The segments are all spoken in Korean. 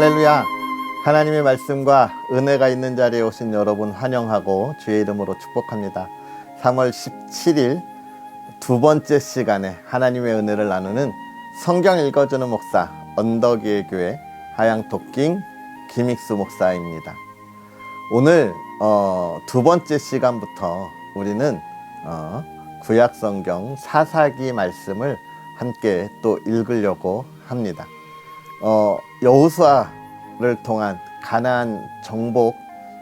할렐루야. 하나님의 말씀과 은혜가 있는 자리에 오신 여러분 환영하고 주의 이름으로 축복합니다. 3월 17일 두 번째 시간에 하나님의 은혜를 나누는 성경 읽어주는 목사 언덕위의 교회 하양토킹 김익수 목사입니다. 오늘 두 번째 시간부터 우리는 구약 성경 사사기 말씀을 함께 또 읽으려고 합니다. 여호수아를 통한 가나안 정복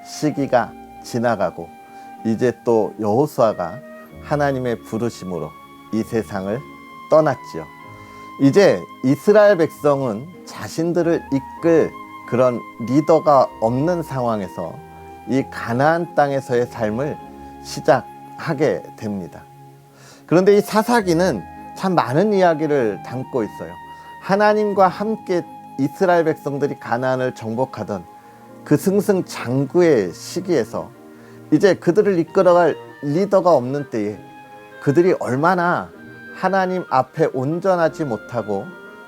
시기가 지나가고 이제 또 여호수아가 하나님의 부르심으로 이 세상을 떠났지요. 이제 이스라엘 백성은 자신들을 이끌 그런 리더가 없는 상황에서 이 가나안 땅에서의 삶을 시작하게 됩니다. 그런데 이 사사기는 참 많은 이야기를 담고 있어요. 하나님과 함께 이스라엘 백성들이 가나안을 정복하던 그 승승장구의 시기에서 이제 그들을 이끌어갈 리더가 없는 때에 그들이 얼마나 하나님 앞에 온전하지 못하고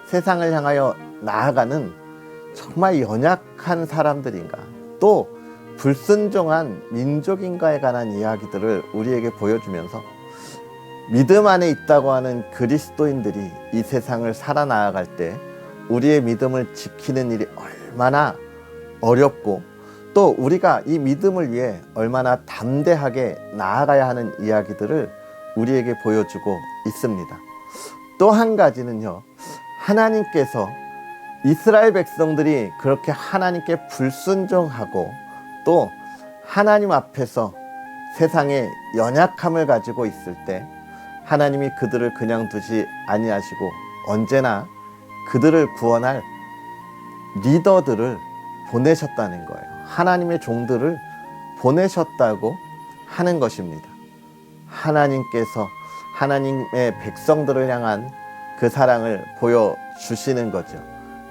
세상을 향하여 나아가는 정말 연약한 사람들인가, 또 불순종한 민족인가에 관한 이야기들을 우리에게 보여주면서 믿음 안에 있다고 하는 그리스도인들이 이 세상을 살아나아갈 때 우리의 믿음을 지키는 일이 얼마나 어렵고, 또 우리가 이 믿음을 위해 얼마나 담대하게 나아가야 하는 이야기들을 우리에게 보여주고 있습니다. 또 한 가지는요, 하나님께서 이스라엘 백성들이 그렇게 하나님께 불순종하고 또 하나님 앞에서 세상에 연약함을 가지고 있을 때 하나님이 그들을 그냥 두지 아니하시고 언제나 그들을 구원할 리더들을 보내셨다는 거예요. 하나님의 종들을 보내셨다고 하는 것입니다. 하나님께서 하나님의 백성들을 향한 그 사랑을 보여주시는 거죠.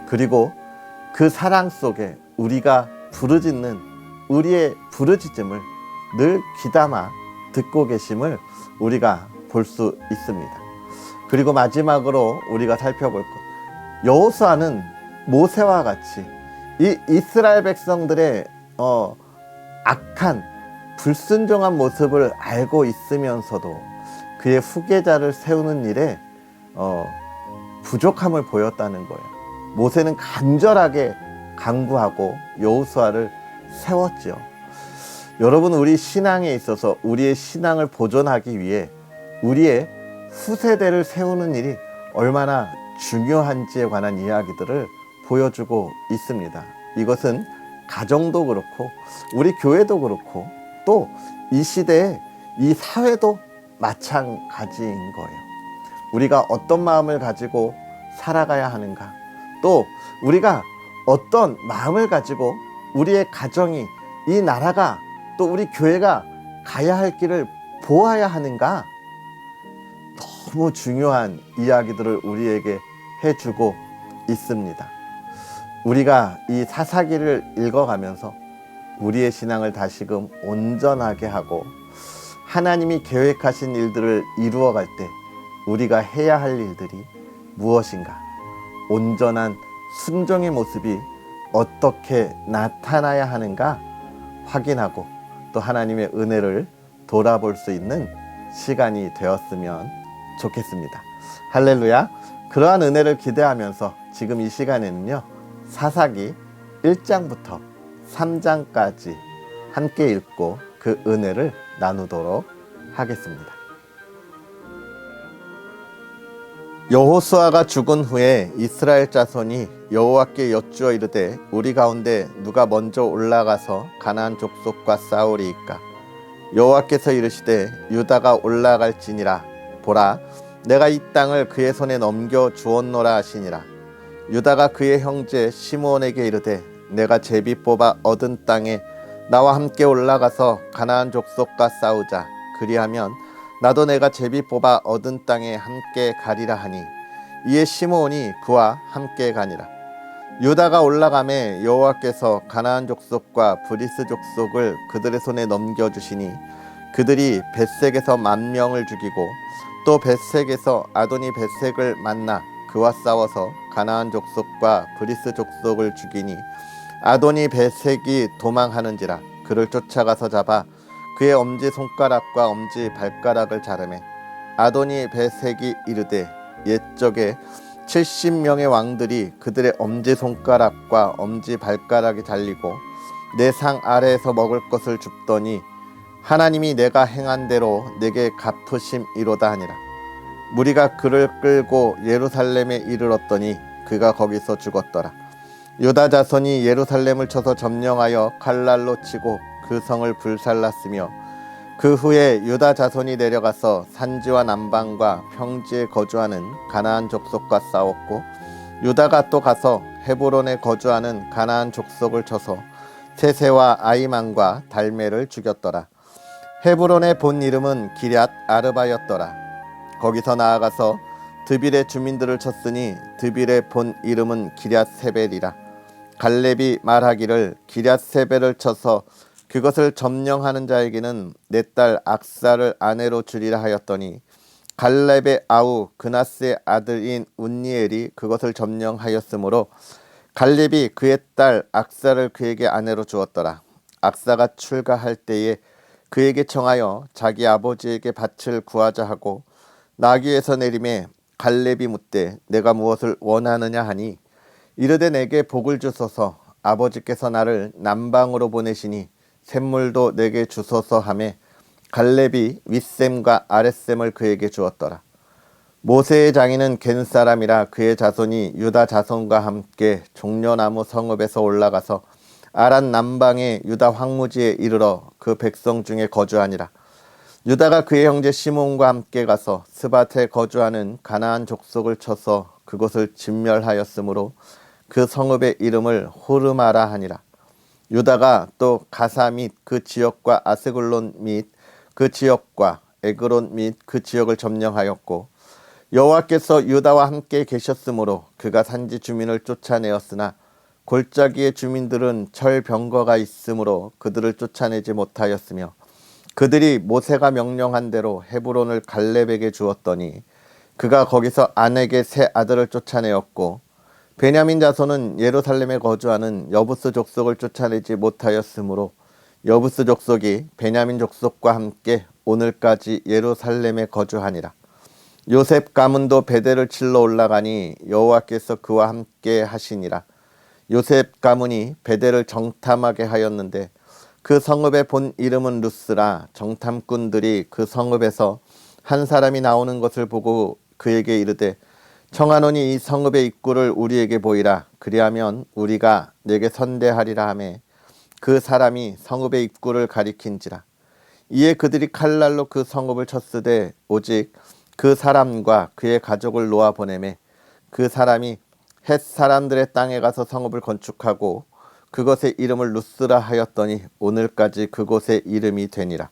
그리고 그 사랑 속에 우리가 부르짖는 우리의 부르짖음을 늘 귀담아 듣고 계심을 우리가 볼 수 있습니다. 그리고 마지막으로 우리가 살펴볼 것, 여호수아는 모세와 같이 이 이스라엘 백성들의 악한 불순종한 모습을 알고 있으면서도 그의 후계자를 세우는 일에 부족함을 보였다는 거예요. 모세는 간절하게 간구하고 여호수아를 세웠죠. 여러분, 우리 신앙에 있어서 우리의 신앙을 보존하기 위해 우리의 후세대를 세우는 일이 얼마나 중요한지에 관한 이야기들을 보여주고 있습니다. 이것은 가정도 그렇고 우리 교회도 그렇고 또 이 시대에 이 사회도 마찬가지인 거예요. 우리가 어떤 마음을 가지고 살아가야 하는가, 또 우리가 어떤 마음을 가지고 우리의 가정이, 이 나라가, 또 우리 교회가 가야 할 길을 보아야 하는가, 너무 중요한 이야기들을 우리에게 해주고 있습니다. 우리가 이 사사기를 읽어가면서 우리의 신앙을 다시금 온전하게 하고 하나님이 계획하신 일들을 이루어갈 때 우리가 해야 할 일들이 무엇인가, 온전한 순종의 모습이 어떻게 나타나야 하는가 확인하고 또 하나님의 은혜를 돌아볼 수 있는 시간이 되었으면 좋겠습니다. 할렐루야. 그러한 은혜를 기대하면서 지금 이 시간에는요, 사사기 1장부터 3장까지 함께 읽고 그 은혜를 나누도록 하겠습니다. 여호수아가 죽은 후에 이스라엘 자손이 여호와께 여쭈어 이르되 우리 가운데 누가 먼저 올라가서 가나안 족속과 싸우리이까? 여호와께서 이르시되 유다가 올라갈지니라. 보라, 내가 이 땅을 그의 손에 넘겨 주었노라 하시니라. 유다가 그의 형제 시므온에게 이르되 내가 제비 뽑아 얻은 땅에 나와 함께 올라가서 가나안 족속과 싸우자. 그리하면 나도 내가 제비 뽑아 얻은 땅에 함께 가리라 하니, 이에 시므온이 그와 함께 가니라. 유다가 올라가매 여호와께서 가나안 족속과 브리스 족속을 그들의 손에 넘겨주시니 그들이 벳색에서 10,000명을 죽이고 또 벳색에서 아도니 벳색을 만나 그와 싸워서 가나안 족속과 브리스 족속을 죽이니 아도니 베색이 도망하는지라 그를 쫓아가서 잡아 그의 엄지 손가락과 엄지 발가락을 자르매 아도니 베색이 이르되 옛적에 70명의 왕들이 그들의 엄지 손가락과 엄지 발가락이 잘리고 내 상 아래에서 먹을 것을 줍더니 하나님이 내가 행한 대로 내게 갚으심이로다 하니라. 무리가 그를 끌고 예루살렘에 이르렀더니 그가 거기서 죽었더라. 유다 자손이 예루살렘을 쳐서 점령하여 칼날로 치고 그 성을 불살랐으며 그 후에 유다 자손이 내려가서 산지와 남방과 평지에 거주하는 가나안 족속과 싸웠고 유다가 또 가서 헤브론에 거주하는 가나안 족속을 쳐서 세세와 아이만과 달메를 죽였더라. 헤브론의 본 이름은 기럇 아르바였더라. 거기서 나아가서 드빌의 주민들을 쳤으니 드빌의 본 이름은 기럇 세벨이라. 갈렙이 말하기를 기럇 세벨을 쳐서 그것을 점령하는 자에게는 내 딸 악사를 아내로 주리라 하였더니 갈렙의 아우 그나스의 아들인 운니엘이 그것을 점령하였으므로 갈렙이 그의 딸 악사를 그에게 아내로 주었더라. 악사가 출가할 때에 그에게 청하여 자기 아버지에게 밭을 구하자 하고 나귀에서 내림에 갈렙이 묻되 내가 무엇을 원하느냐 하니 이르되 내게 복을 주소서 아버지께서 나를 남방으로 보내시니 샘물도 내게 주소서 하매 갈렙이 윗샘과 아랫샘을 그에게 주었더라. 모세의 장인은 겐 사람이라 그의 자손이 유다 자손과 함께 종려나무 성읍에서 올라가서 아란 남방의 유다 황무지에 이르러 그 백성 중에 거주하니라. 유다가 그의 형제 시몬과 함께 가서 스밧에 거주하는 가나안 족속을 쳐서 그곳을 진멸하였으므로 그 성읍의 이름을 호르마라 하니라. 유다가 또 가사 및 그 지역과 아스글론 및 그 지역과 에그론 및 그 지역을 점령하였고 여호와께서 유다와 함께 계셨으므로 그가 산지 주민을 쫓아내었으나 골짜기의 주민들은 철병거가 있으므로 그들을 쫓아내지 못하였으며 그들이 모세가 명령한 대로 헤브론을 갈렙에게 주었더니 그가 거기서 안에게 세 아들을 쫓아내었고 베냐민 자손은 예루살렘에 거주하는 여부스 족속을 쫓아내지 못하였으므로 여부스 족속이 베냐민 족속과 함께 오늘까지 예루살렘에 거주하니라. 요셉 가문도 베델을 칠러 올라가니 여호와께서 그와 함께 하시니라. 요셉 가문이 베델을 정탐하게 하였는데 그 성읍의 본 이름은 루스라. 정탐꾼들이 그 성읍에서 한 사람이 나오는 것을 보고 그에게 이르되 청하노니 이 성읍의 입구를 우리에게 보이라. 그리하면 우리가 내게 선대하리라 하매 그 사람이 성읍의 입구를 가리킨지라. 이에 그들이 칼날로 그 성읍을 쳤으되 오직 그 사람과 그의 가족을 놓아 보내매 그 사람이 헷 사람들의 땅에 가서 성읍을 건축하고 그것의 이름을 루스라 하였더니 오늘까지 그곳의 이름이 되니라.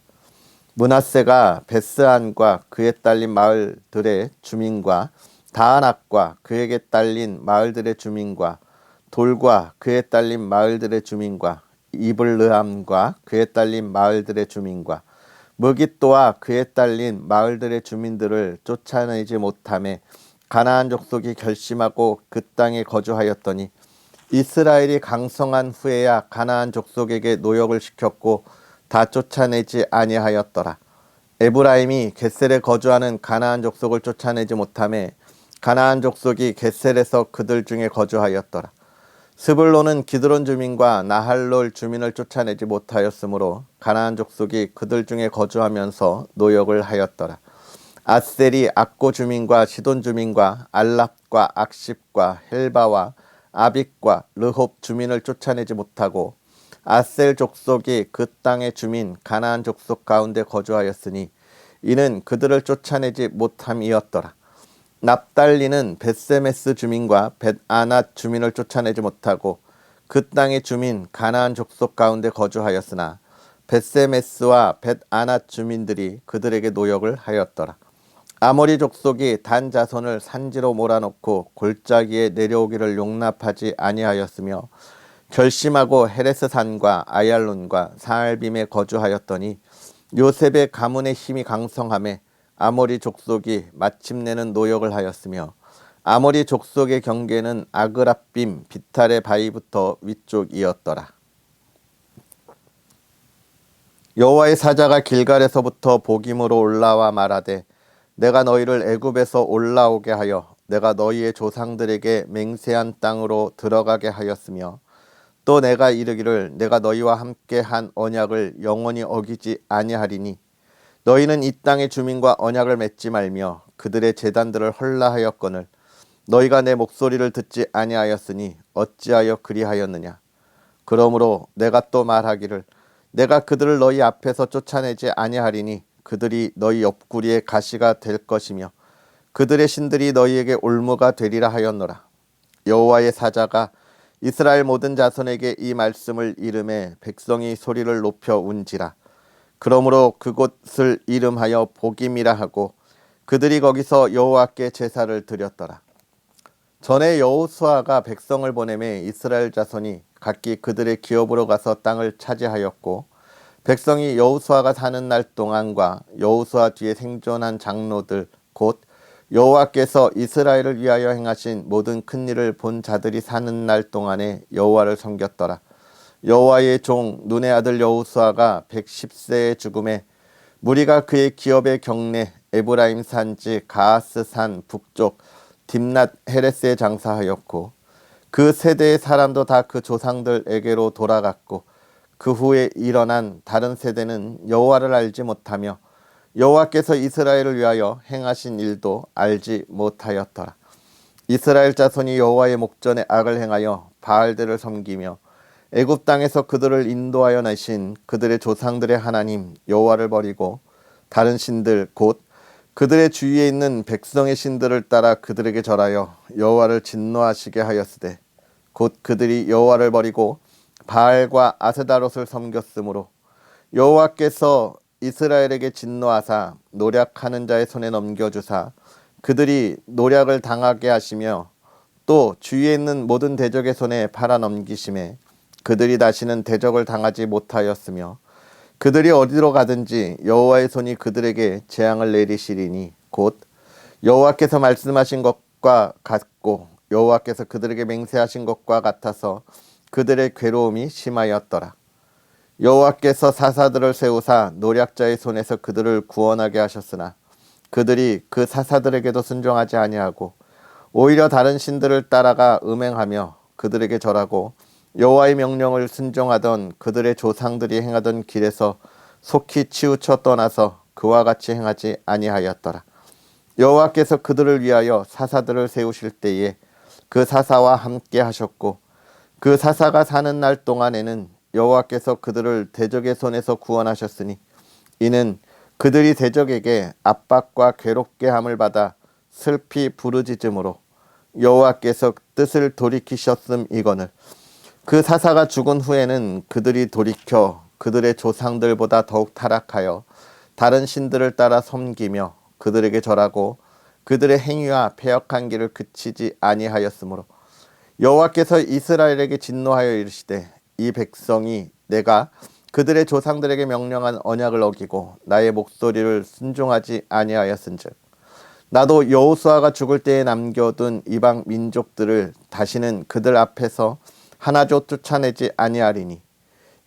므낫세가 베스안과 그에 딸린 마을들의 주민과 다아낙과 그에게 딸린 마을들의 주민과 돌과 그에 딸린 마을들의 주민과 이블르함과 그에 딸린 마을들의 주민과 무깃도와 그에 딸린 마을들의 주민들을 쫓아내지 못하매 가나안 족속이 결심하고 그 땅에 거주하였더니 이스라엘이 강성한 후에야 가나안 족속에게 노역을 시켰고 다 쫓아내지 아니하였더라. 에브라임이 겟셀에 거주하는 가나안 족속을 쫓아내지 못하매 가나안 족속이 겟셀에서 그들 중에 거주하였더라. 스불론은 기드론 주민과 나할롤 주민을 쫓아내지 못하였으므로 가나안 족속이 그들 중에 거주하면서 노역을 하였더라. 아셀이 악고 주민과 시돈 주민과 알랍과 악십과 헬바와 아빅과 르홉 주민을 쫓아내지 못하고 아셀 족속이 그 땅의 주민 가나안 족속 가운데 거주하였으니 이는 그들을 쫓아내지 못함이었더라. 납달리는 벳세메스 주민과 벳아낫 주민을 쫓아내지 못하고 그 땅의 주민 가나안 족속 가운데 거주하였으나 벳세메스와 벳아낫 주민들이 그들에게 노역을 하였더라. 아모리 족속이 단 자손을 산지로 몰아넣고 골짜기에 내려오기를 용납하지 아니하였으며 결심하고 헤레스 산과 아얄론과 사알빔에 거주하였더니 요셉의 가문의 힘이 강성함에 아모리 족속이 마침내는 노역을 하였으며 아모리 족속의 경계는 아그라빔 비탈의 바위부터 위쪽이었더라. 여호와의 사자가 길갈에서부터 복임으로 올라와 말하되 내가 너희를 애굽에서 올라오게 하여 내가 너희의 조상들에게 맹세한 땅으로 들어가게 하였으며 또 내가 이르기를 내가 너희와 함께 한 언약을 영원히 어기지 아니하리니 너희는 이 땅의 주민과 언약을 맺지 말며 그들의 제단들을 헐라하였거늘 너희가 내 목소리를 듣지 아니하였으니 어찌하여 그리하였느냐. 그러므로 내가 또 말하기를 내가 그들을 너희 앞에서 쫓아내지 아니하리니 그들이 너희 옆구리에 가시가 될 것이며 그들의 신들이 너희에게 올무가 되리라 하였노라. 여호와의 사자가 이스라엘 모든 자손에게 이 말씀을 이름해 백성이 소리를 높여 운지라. 그러므로 그곳을 이름하여 복임이라 하고 그들이 거기서 여호와께 제사를 드렸더라. 전에 여호수아가 백성을 보내매 이스라엘 자손이 각기 그들의 기업으로 가서 땅을 차지하였고 백성이 여호수아가 사는 날 동안과 여호수아 뒤에 생존한 장로들 곧 여호와께서 이스라엘을 위하여 행하신 모든 큰 일을 본 자들이 사는 날 동안에 여호와를 섬겼더라. 여호와의 종 눈의 아들 여호수아가 110세의 죽음에 무리가 그의 기업의 경내 에브라임 산지 가하스 산 북쪽 딥낫 헤레스에 장사하였고 그 세대의 사람도 다 그 조상들에게로 돌아갔고 그 후에 일어난 다른 세대는 여호와를 알지 못하며 여호와께서 이스라엘을 위하여 행하신 일도 알지 못하였더라. 이스라엘 자손이 여호와의 목전에 악을 행하여 바알들을 섬기며 애굽 땅에서 그들을 인도하여 내신 그들의 조상들의 하나님 여호와를 버리고 다른 신들 곧 그들의 주위에 있는 백성의 신들을 따라 그들에게 절하여 여호와를 진노하시게 하였으되 곧 그들이 여호와를 버리고 바알과 아세다롯을 섬겼으므로 여호와께서 이스라엘에게 진노하사 노략하는 자의 손에 넘겨주사 그들이 노략을 당하게 하시며 또 주위에 있는 모든 대적의 손에 팔아 넘기심에 그들이 다시는 대적을 당하지 못하였으며 그들이 어디로 가든지 여호와의 손이 그들에게 재앙을 내리시리니 곧 여호와께서 말씀하신 것과 같고 여호와께서 그들에게 맹세하신 것과 같아서 그들의 괴로움이 심하였더라. 여호와께서 사사들을 세우사 노략자의 손에서 그들을 구원하게 하셨으나 그들이 그 사사들에게도 순종하지 아니하고 오히려 다른 신들을 따라가 음행하며 그들에게 절하고 여호와의 명령을 순종하던 그들의 조상들이 행하던 길에서 속히 치우쳐 떠나서 그와 같이 행하지 아니하였더라. 여호와께서 그들을 위하여 사사들을 세우실 때에 그 사사와 함께 하셨고 그 사사가 사는 날 동안에는 여호와께서 그들을 대적의 손에서 구원하셨으니 이는 그들이 대적에게 압박과 괴롭게 함을 받아 슬피 부르짖음으로 여호와께서 뜻을 돌이키셨음이거늘 그 사사가 죽은 후에는 그들이 돌이켜 그들의 조상들보다 더욱 타락하여 다른 신들을 따라 섬기며 그들에게 절하고 그들의 행위와 패역한 길을 그치지 아니하였으므로 여호와께서 이스라엘에게 진노하여 이르시되 이 백성이 내가 그들의 조상들에게 명령한 언약을 어기고 나의 목소리를 순종하지 아니하였은즉 나도 여호수아가 죽을 때에 남겨둔 이방 민족들을 다시는 그들 앞에서 하나도 쫓아내지 아니하리니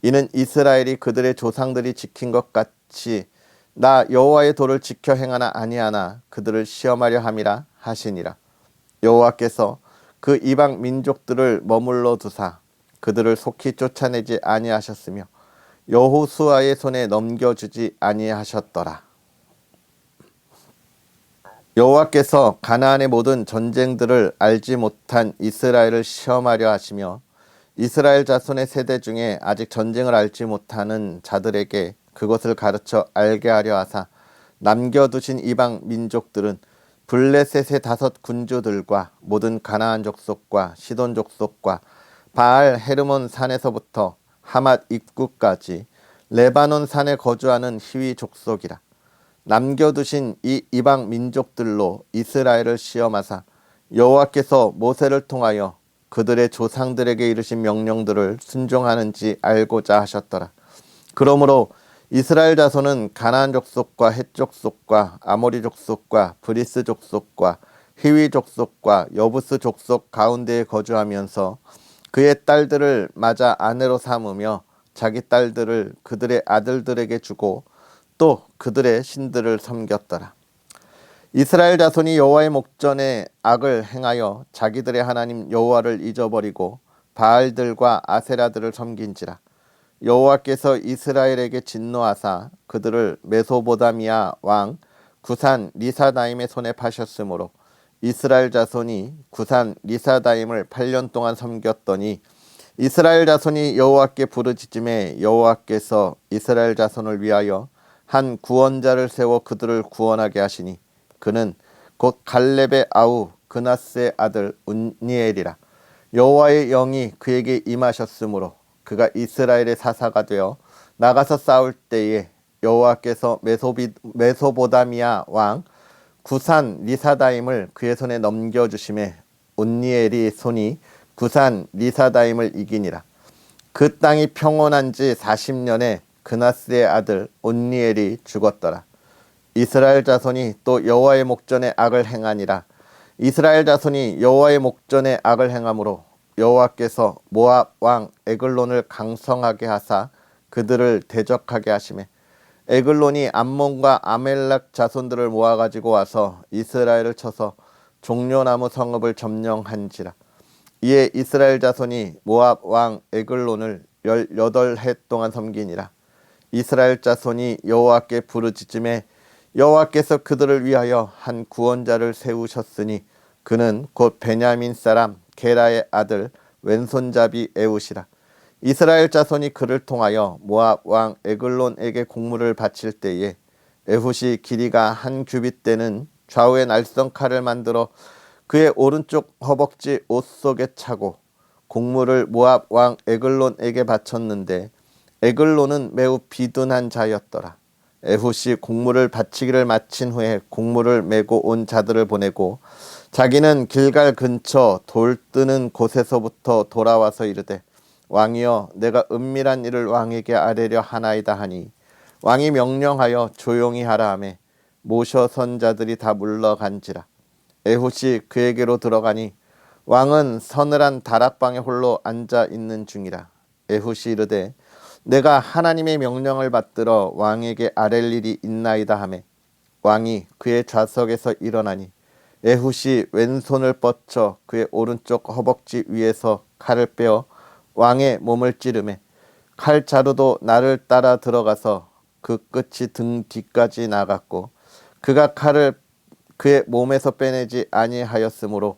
이는 이스라엘이 그들의 조상들이 지킨 것 같이 나 여호와의 도를 지켜 행하나 아니하나 그들을 시험하려 함이라 하시니라. 여호와께서 그 이방 민족들을 머물러 두사 그들을 속히 쫓아내지 아니하셨으며 여호수아의 손에 넘겨주지 아니하셨더라. 여호와께서 가나안의 모든 전쟁들을 알지 못한 이스라엘을 시험하려 하시며 이스라엘 자손의 세대 중에 아직 전쟁을 알지 못하는 자들에게 그것을 가르쳐 알게 하려 하사 남겨두신 이방 민족들은 블레셋의 5 군주들과 모든 가나안 족속과 시돈 족속과 바알 헤르몬 산에서부터 하맛 입구까지 레바논 산에 거주하는 히위 족속이라. 남겨두신 이 이방 민족들로 이스라엘을 시험하사 여호와께서 모세를 통하여 그들의 조상들에게 이르신 명령들을 순종하는지 알고자 하셨더라. 그러므로 이스라엘 자손은 가나안 족속과 헷 족속과 아모리 족속과 브리스 족속과 히위 족속과 여부스 족속 가운데에 거주하면서 그의 딸들을 맞아 아내로 삼으며 자기 딸들을 그들의 아들들에게 주고 또 그들의 신들을 섬겼더라. 이스라엘 자손이 여호와의 목전에 악을 행하여 자기들의 하나님 여호와를 잊어버리고 바알들과 아세라들을 섬긴지라. 여호와께서 이스라엘에게 진노하사 그들을 메소보다미아 왕 구산 리사다임의 손에 파셨으므로 이스라엘 자손이 구산 리사다임을 8년 동안 섬겼더니 이스라엘 자손이 여호와께 부르짖음에 여호와께서 이스라엘 자손을 위하여 한 구원자를 세워 그들을 구원하게 하시니 그는 곧 갈렙의 아우 그나스의 아들 운니엘이라. 여호와의 영이 그에게 임하셨으므로 그가 이스라엘의 사사가 되어 나가서 싸울 때에 여호와께서 메소보다미아 왕 구산 리사다임을 그의 손에 넘겨주심에 온니엘이 손이 구산 리사다임을 이기니라. 그 땅이 평온한 지 40년에 그나스의 아들 온니엘이 죽었더라. 이스라엘 자손이 또 여호와의 목전에 악을 행하니라. 이스라엘 자손이 여호와의 목전에 악을 행함으로 여호와께서 모압 왕 에글론을 강성하게 하사 그들을 대적하게 하시매 에글론이 암몬과 아멜렉 자손들을 모아가지고 와서 이스라엘을 쳐서 종려나무 성읍을 점령한지라. 이에 이스라엘 자손이 모압 왕 에글론을 18해 동안 섬기니라. 이스라엘 자손이 여호와께 부르짖음에 여호와께서 그들을 위하여 한 구원자를 세우셨으니 그는 곧 베냐민 사람 게라의 아들 왼손잡이 에훗이라. 이스라엘 자손이 그를 통하여 모압 왕 에글론에게 공물을 바칠 때에 에훗이 길이가 한 규빗 되는 좌우의 날성 칼을 만들어 그의 오른쪽 허벅지 옷 속에 차고 공물을 모압 왕 에글론에게 바쳤는데 에글론은 매우 비둔한 자였더라. 에훗이 공물을 바치기를 마친 후에 공물을 메고 온 자들을 보내고 자기는 길갈 근처 돌 뜨는 곳에서부터 돌아와서 이르되 왕이여 내가 은밀한 일을 왕에게 아뢰려 하나이다 하니 왕이 명령하여 조용히 하라 하매 모셔 선 자들이 다 물러간지라. 에훗이 그에게로 들어가니 왕은 서늘한 다락방에 홀로 앉아 있는 중이라. 에훗이 이르되 내가 하나님의 명령을 받들어 왕에게 아랠 일이 있나이다 하매 왕이 그의 좌석에서 일어나니 에훗이 왼손을 뻗쳐 그의 오른쪽 허벅지 위에서 칼을 빼어 왕의 몸을 찌르매 칼자루도 나를 따라 들어가서 그 끝이 등 뒤까지 나갔고 그가 칼을 그의 몸에서 빼내지 아니하였으므로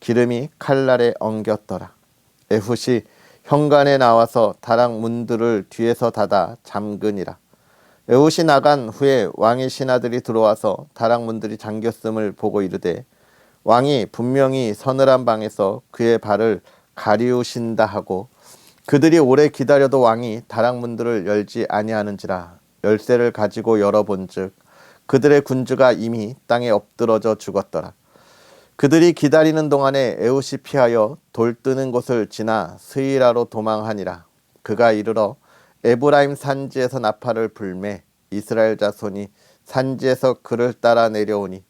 기름이 칼날에 엉겼더라. 에훗이 현관에 나와서 다락 문들을 뒤에서 닫아 잠그니라. 에훗이 나간 후에 왕의 신하들이 들어와서 다락 문들이 잠겼음을 보고 이르되 왕이 분명히 서늘한 방에서 그의 발을 가리우신다 하고 그들이 오래 기다려도 왕이 다락 문들을 열지 아니하는지라. 열쇠를 가지고 열어본즉 그들의 군주가 이미 땅에 엎드러져 죽었더라. 그들이 기다리는 동안에 에훗이 피하여 돌 뜨는 곳을 지나 스이라로 도망하니라. 그가 이르러 에브라임 산지에서 나팔을 불매 이스라엘 자손이 산지에서 그를 따라 내려오니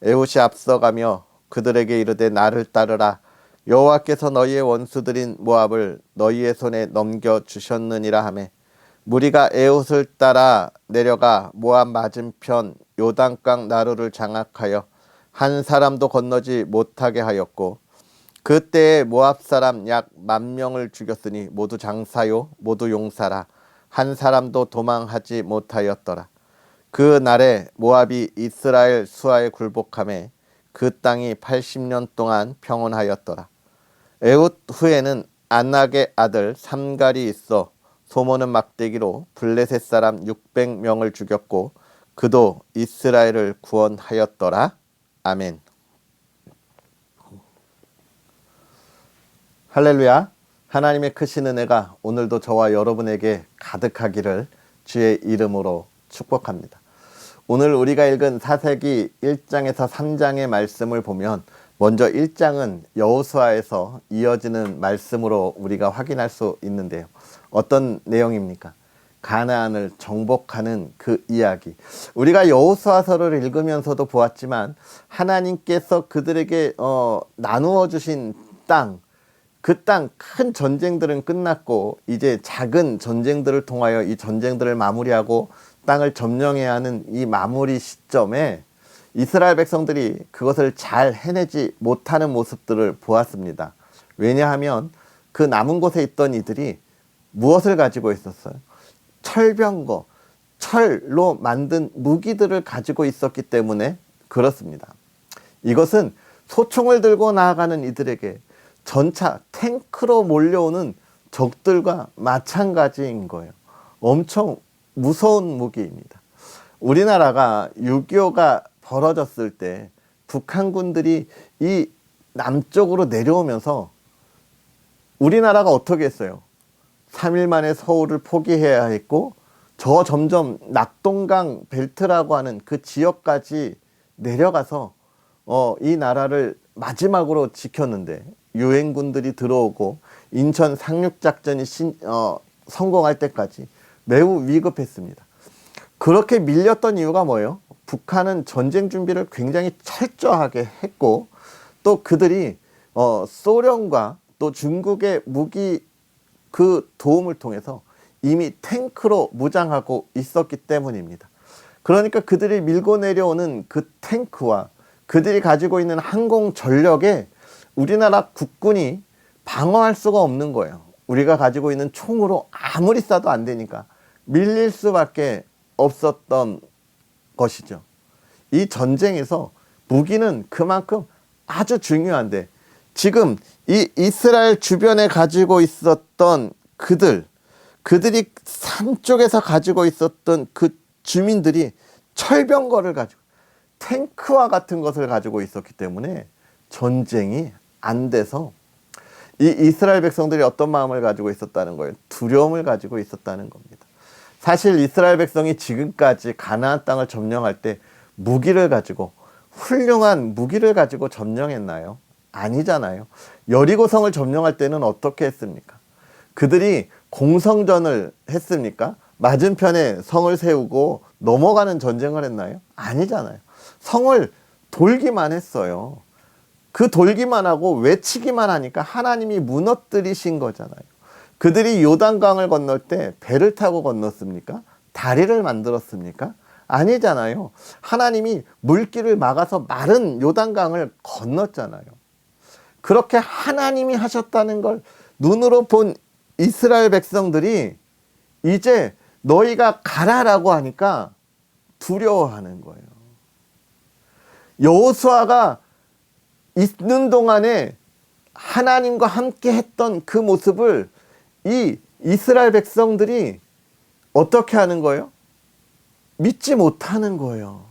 에훗이 앞서가며 그들에게 이르되 나를 따르라. 여호와께서 너희의 원수들인 모압을 너희의 손에 넘겨주셨느니라 하매 무리가 에훗을 따라 내려가 모압 맞은편 요단강 나루를 장악하여 한 사람도 건너지 못하게 하였고 그때에 모압 사람 약 10,000명을 죽였으니 모두 장사요 모두 용사라. 한 사람도 도망하지 못하였더라. 그 날에 모압이 이스라엘 수하에 굴복하매 그 땅이 80년 동안 평온하였더라. 에훗 후에는 안악의 아들 삼갈이 있어 소모는 막대기로 블레셋 사람 600명을 죽였고 그도 이스라엘을 구원하였더라. 아멘. 할렐루야. 하나님의 크신 은혜가 오늘도 저와 여러분에게 가득하기를 주의 이름으로 축복합니다. 오늘 우리가 읽은 사사기 1장에서 3장의 말씀을 보면 먼저 1장은 여호수아에서 이어지는 말씀으로 우리가 확인할 수 있는데요. 어떤 내용입니까? 가나안을 정복하는 그 이야기. 우리가 여호수아서를 읽으면서도 보았지만 하나님께서 그들에게 나누어 주신 땅, 그 땅 큰 전쟁들은 끝났고 이제 작은 전쟁들을 통하여 이 전쟁들을 마무리하고 땅을 점령해야 하는 이 마무리 시점에 이스라엘 백성들이 그것을 잘 해내지 못하는 모습들을 보았습니다. 왜냐하면 그 남은 곳에 있던 이들이 무엇을 가지고 있었어요? 철병거, 철로 만든 무기들을 가지고 있었기 때문에 그렇습니다. 이것은 소총을 들고 나아가는 이들에게 전차, 탱크로 몰려오는 적들과 마찬가지인 거예요. 엄청 무서운 무기입니다. 우리나라가 6.25가 벌어졌을 때 북한군들이 이 남쪽으로 내려오면서 우리나라가 어떻게 했어요? 3일 만에 서울을 포기해야 했고 저 점점 낙동강 벨트라고 하는 그 지역까지 내려가서 이 나라를 마지막으로 지켰는데 유엔군들이 들어오고 인천 상륙작전이 성공할 때까지 매우 위급했습니다. 그렇게 밀렸던 이유가 뭐예요? 북한은 전쟁 준비를 굉장히 철저하게 했고 또 그들이 소련과 또 중국의 무기 그 도움을 통해서 이미 탱크로 무장하고 있었기 때문입니다. 그러니까 그들이 밀고 내려오는 그 탱크와 그들이 가지고 있는 항공 전력에 우리나라 국군이 방어할 수가 없는 거예요. 우리가 가지고 있는 총으로 아무리 쏴도 안 되니까 밀릴 수밖에 없었던 것이죠. 이 전쟁에서 무기는 그만큼 아주 중요한데 지금 이 이스라엘 주변에 가지고 있었던 그들이 산 쪽에서 가지고 있었던 그 주민들이 철병거를 가지고 탱크와 같은 것을 가지고 있었기 때문에 전쟁이 안 돼서 이 이스라엘 백성들이 어떤 마음을 가지고 있었다는 거예요? 두려움을 가지고 있었다는 겁니다. 사실 이스라엘 백성이 지금까지 가나안 땅을 점령할 때 무기를 가지고 훌륭한 무기를 가지고 점령했나요? 아니잖아요. 여리고성을 점령할 때는 어떻게 했습니까? 그들이 공성전을 했습니까? 맞은편에 성을 세우고 넘어가는 전쟁을 했나요? 아니잖아요. 성을 돌기만 했어요. 그 돌기만 하고 외치기만 하니까 하나님이 무너뜨리신 거잖아요. 그들이 요단강을 건널 때 배를 타고 건넜습니까? 다리를 만들었습니까? 아니잖아요. 하나님이 물길을 막아서 마른 요단강을 건넜잖아요. 그렇게 하나님이 하셨다는 걸 눈으로 본 이스라엘 백성들이 이제 너희가 가라라고 하니까 두려워하는 거예요. 여호수아가 있는 동안에 하나님과 함께 했던 그 모습을 이 이스라엘 백성들이 어떻게 하는 거예요? 믿지 못하는 거예요.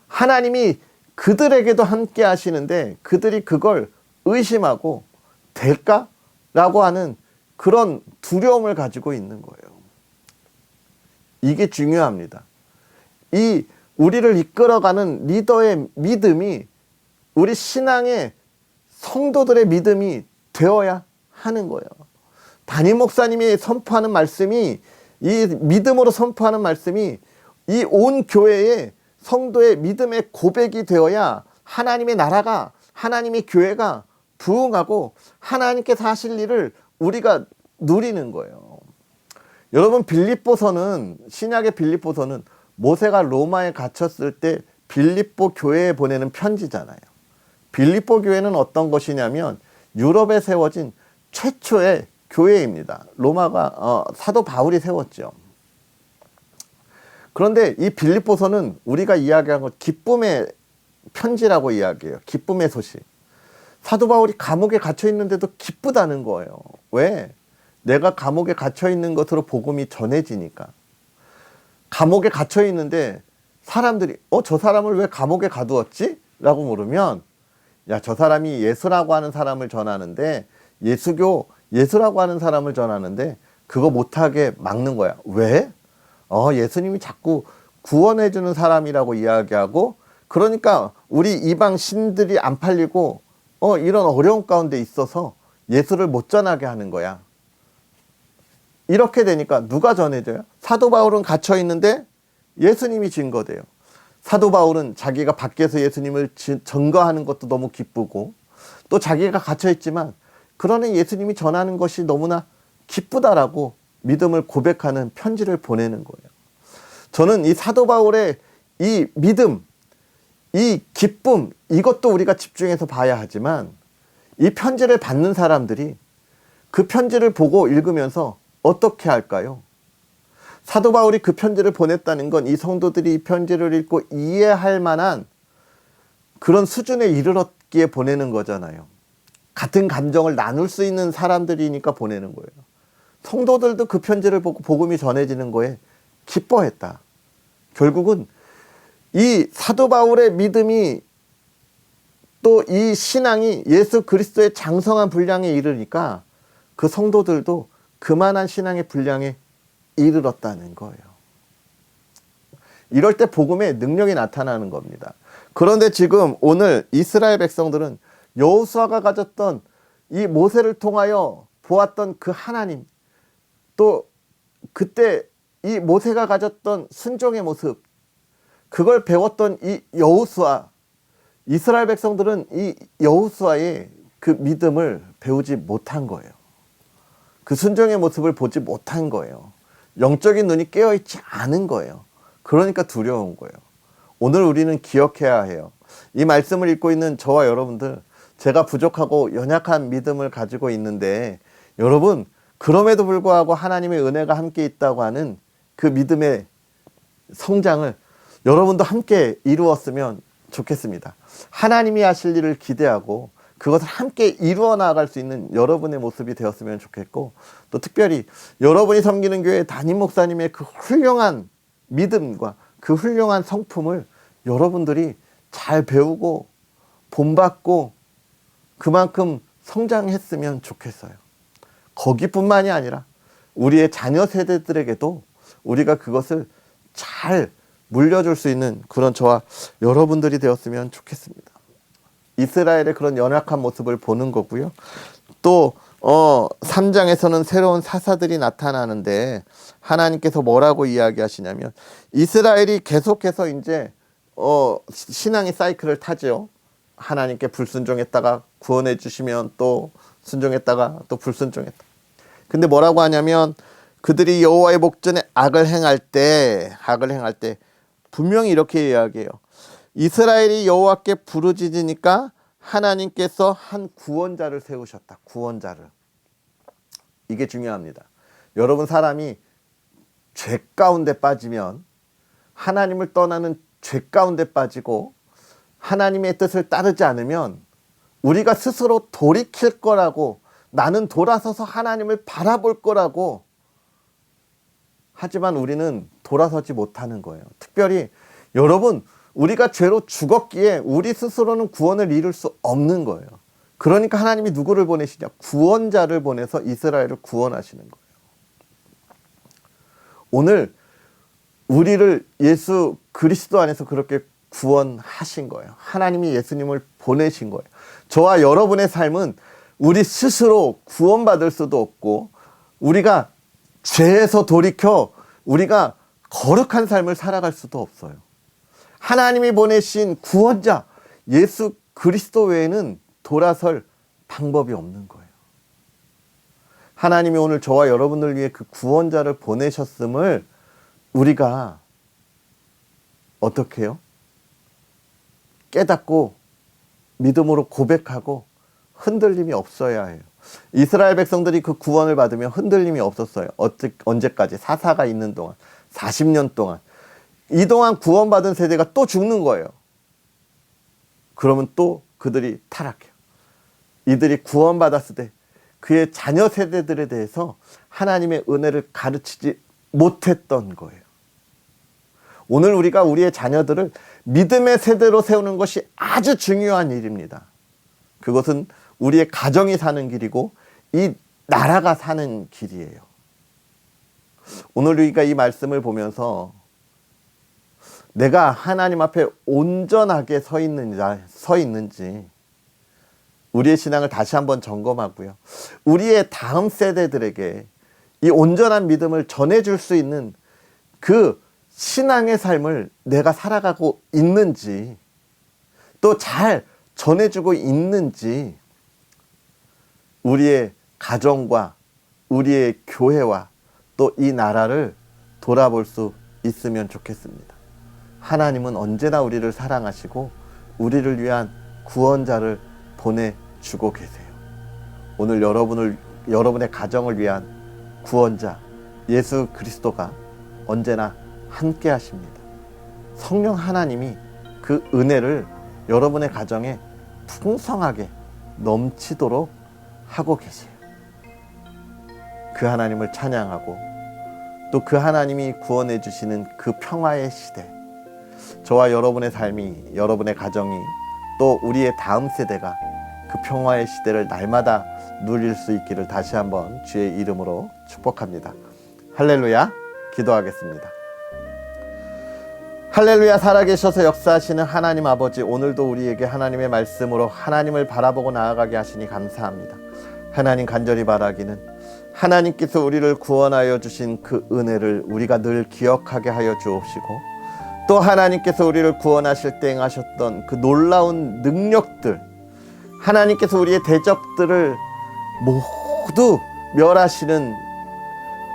하나님이 그들에게도 함께 하시는데 그들이 그걸 의심하고 될까? 라고 하는 그런 두려움을 가지고 있는 거예요. 이게 중요합니다. 이 우리를 이끌어가는 리더의 믿음이 우리 신앙의 성도들의 믿음이 되어야 하는 거예요. 담임 목사님이 선포하는 말씀이 이 믿음으로 선포하는 말씀이 이 온 교회의 성도의 믿음의 고백이 되어야 하나님의 나라가 하나님의 교회가 부흥하고 하나님께서 하실 일을 우리가 누리는 거예요. 여러분 빌립보서는 신약의 빌립보서는 모세가 로마에 갇혔을 때 빌립보 교회에 보내는 편지잖아요. 빌립보 교회는 어떤 것이냐면 유럽에 세워진 최초의 교회입니다. 로마가 사도 바울이 세웠죠. 그런데 이 빌립보서는 우리가 이야기한 것 기쁨의 편지라고 이야기해요. 기쁨의 소식. 사도 바울이 감옥에 갇혀 있는데도 기쁘다는 거예요. 왜? 내가 감옥에 갇혀 있는 것으로 복음이 전해지니까. 감옥에 갇혀 있는데 사람들이 저 사람을 왜 감옥에 가두었지? 라고 물으면 야, 저 사람이 예수라고 하는 사람을 전하는데 예수라고 하는 사람을 전하는데 그거 못하게 막는 거야. 왜? 예수님이 자꾸 구원해 주는 사람이라고 이야기하고 그러니까 우리 이방 신들이 안 팔리고 이런 어려운 가운데 있어서 예수를 못 전하게 하는 거야. 이렇게 되니까 누가 전해져요? 사도 바울은 갇혀 있는데 예수님이 증거돼요. 사도 바울은 자기가 밖에서 예수님을 증거하는 것도 너무 기쁘고, 또 자기가 갇혀 있지만 그러나 예수님이 전하는 것이 너무나 기쁘다라고 믿음을 고백하는 편지를 보내는 거예요. 저는 이 사도 바울의 이 믿음, 이 기쁨, 이것도 우리가 집중해서 봐야 하지만, 이 편지를 받는 사람들이 그 편지를 보고 읽으면서 어떻게 할까요? 사도 바울이 그 편지를 보냈다는 건 이 성도들이 이 편지를 읽고 이해할 만한 그런 수준에 이르렀기에 보내는 거잖아요. 같은 감정을 나눌 수 있는 사람들이니까 보내는 거예요. 성도들도 그 편지를 보고 복음이 전해지는 거에 기뻐했다. 결국은 이 사도 바울의 믿음이, 또 이 신앙이 예수 그리스도의 장성한 분량에 이르니까 그 성도들도 그만한 신앙의 분량에 이르렀다는 거예요. 이럴 때 복음의 능력이 나타나는 겁니다. 그런데 지금 오늘 이스라엘 백성들은 여호수아가 가졌던 이 모세를 통하여 보았던 그 하나님, 또 그때 이 모세가 가졌던 순종의 모습, 그걸 배웠던 이 여호수아, 이스라엘 백성들은 이 여호수아의 그 믿음을 배우지 못한 거예요. 그 순종의 모습을 보지 못한 거예요. 영적인 눈이 깨어있지 않은 거예요. 그러니까 두려운 거예요. 오늘 우리는 기억해야 해요. 이 말씀을 읽고 있는 저와 여러분들, 제가 부족하고 연약한 믿음을 가지고 있는데, 여러분 그럼에도 불구하고 하나님의 은혜가 함께 있다고 하는 그 믿음의 성장을 여러분도 함께 이루었으면 좋겠습니다. 하나님이 하실 일을 기대하고 그것을 함께 이루어 나갈 수 있는 여러분의 모습이 되었으면 좋겠고, 또 특별히 여러분이 섬기는 교회 담임 목사님의 그 훌륭한 믿음과 그 훌륭한 성품을 여러분들이 잘 배우고 본받고 그만큼 성장했으면 좋겠어요. 거기뿐만이 아니라 우리의 자녀 세대들에게도 우리가 그것을 잘 물려줄 수 있는 그런 저와 여러분들이 되었으면 좋겠습니다. 이스라엘의 그런 연약한 모습을 보는 거고요. 또 3장에서는 새로운 사사들이 나타나는데, 하나님께서 뭐라고 이야기하시냐면, 이스라엘이 계속해서 이제 신앙의 사이클을 타죠. 하나님께 불순종했다가 구원해 주시면 또 순종했다가 또 불순종했다. 근데 뭐라고 하냐면, 그들이 여호와의 목전에 악을 행할 때 분명히 이렇게 이야기해요. 이스라엘이 여호와께 부르짖으니까 하나님께서 한 구원자를 세우셨다. 구원자를. 이게 중요합니다. 여러분, 사람이 죄 가운데 빠지면, 하나님을 떠나는 죄 가운데 빠지고 하나님의 뜻을 따르지 않으면 우리가 스스로 돌이킬 거라고, 나는 돌아서서 하나님을 바라볼 거라고 하지만 우리는 돌아서지 못하는 거예요. 특별히 여러분, 우리가 죄로 죽었기에 우리 스스로는 구원을 이룰 수 없는 거예요. 그러니까 하나님이 누구를 보내시냐? 구원자를 보내서 이스라엘을 구원하시는 거예요. 오늘 우리를 예수 그리스도 안에서 그렇게 구원하신 거예요. 하나님이 예수님을 보내신 거예요. 저와 여러분의 삶은 우리 스스로 구원받을 수도 없고, 우리가 죄에서 돌이켜 우리가 거룩한 삶을 살아갈 수도 없어요. 하나님이 보내신 구원자 예수 그리스도 외에는 돌아설 방법이 없는 거예요. 하나님이 오늘 저와 여러분을 위해 그 구원자를 보내셨음을 우리가 어떻게 해요? 깨닫고 믿음으로 고백하고 흔들림이 없어야 해요. 이스라엘 백성들이 그 구원을 받으면 흔들림이 없었어요. 언제까지? 사사가 있는 동안, 40년 동안. 이동안 구원받은 세대가 또 죽는 거예요. 그러면 또 그들이 타락해요. 이들이 구원받았을 때 그의 자녀 세대들에 대해서 하나님의 은혜를 가르치지 못했던 거예요. 오늘 우리가 우리의 자녀들을 믿음의 세대로 세우는 것이 아주 중요한 일입니다. 그것은 우리의 가정이 사는 길이고 이 나라가 사는 길이에요. 오늘 우리가 이 말씀을 보면서 내가 하나님 앞에 온전하게 서 있는지 우리의 신앙을 다시 한번 점검하고요. 우리의 다음 세대들에게 이 온전한 믿음을 전해줄 수 있는 그 신앙의 삶을 내가 살아가고 있는지, 또 잘 전해주고 있는지, 우리의 가정과 우리의 교회와 또 이 나라를 돌아볼 수 있으면 좋겠습니다. 하나님은 언제나 우리를 사랑하시고 우리를 위한 구원자를 보내주고 계세요. 오늘 여러분의 가정을 위한 구원자 예수 그리스도가 언제나 함께 하십니다. 성령 하나님이 그 은혜를 여러분의 가정에 풍성하게 넘치도록 하고 계세요. 그 하나님을 찬양하고 또 그 하나님이 구원해 주시는 그 평화의 시대, 저와 여러분의 삶이, 여러분의 가정이, 또 우리의 다음 세대가 그 평화의 시대를 날마다 누릴 수 있기를 다시 한번 주의 이름으로 축복합니다. 할렐루야. 기도하겠습니다. 할렐루야. 살아계셔서 역사하시는 하나님 아버지, 오늘도 우리에게 하나님의 말씀으로 하나님을 바라보고 나아가게 하시니 감사합니다. 하나님, 간절히 바라기는 하나님께서 우리를 구원하여 주신 그 은혜를 우리가 늘 기억하게 하여 주옵시고, 또 하나님께서 우리를 구원하실 때 행하셨던 그 놀라운 능력들, 하나님께서 우리의 대적들을 모두 멸하시는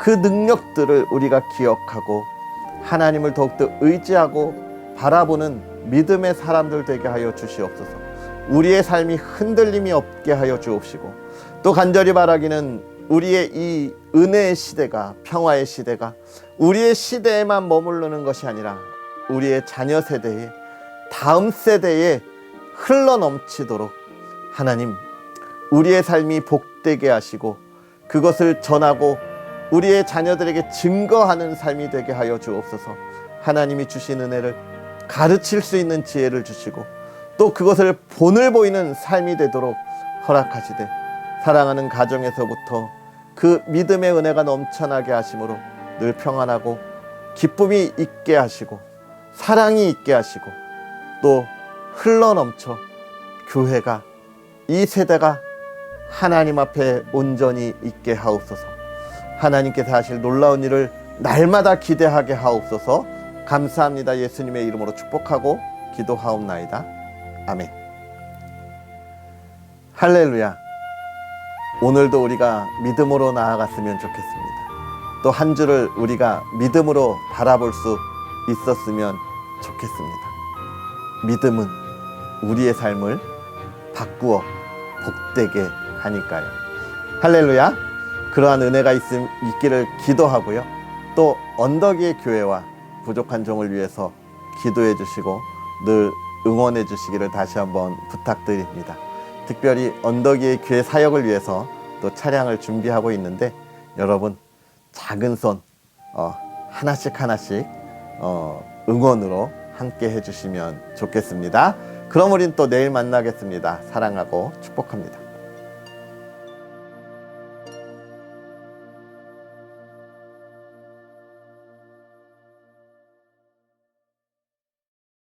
그 능력들을 우리가 기억하고 하나님을 더욱더 의지하고 바라보는 믿음의 사람들 되게 하여 주시옵소서. 우리의 삶이 흔들림이 없게 하여 주옵시고, 또 간절히 바라기는 우리의 이 은혜의 시대가, 평화의 시대가 우리의 시대에만 머무르는 것이 아니라 우리의 자녀 세대에, 다음 세대에 흘러넘치도록 하나님, 우리의 삶이 복되게 하시고 그것을 전하고 우리의 자녀들에게 증거하는 삶이 되게 하여 주옵소서. 하나님이 주신 은혜를 가르칠 수 있는 지혜를 주시고 또 그것을 본을 보이는 삶이 되도록 허락하시되, 사랑하는 가정에서부터 그 믿음의 은혜가 넘쳐나게 하심으로 늘 평안하고 기쁨이 있게 하시고 사랑이 있게 하시고 또 흘러넘쳐 교회가, 이 세대가 하나님 앞에 온전히 있게 하옵소서. 하나님께서 하실 놀라운 일을 날마다 기대하게 하옵소서. 감사합니다. 예수님의 이름으로 축복하고 기도하옵나이다. 아멘. 할렐루야. 오늘도 우리가 믿음으로 나아갔으면 좋겠습니다. 또 한 주를 우리가 믿음으로 바라볼 수 있었으면 좋겠습니다. 믿음은 우리의 삶을 바꾸어 복되게 하니까요. 할렐루야. 그러한 은혜가 있기를 기도하고요. 또 언덕이의 교회와 부족한 종을 위해서 기도해 주시고 늘 응원해 주시기를 다시 한번 부탁드립니다. 특별히 언덕이의 교회 사역을 위해서 또 차량을 준비하고 있는데, 여러분 작은 손 하나씩 응원으로 함께 해주시면 좋겠습니다. 그럼 우린 또 내일 만나겠습니다. 사랑하고 축복합니다.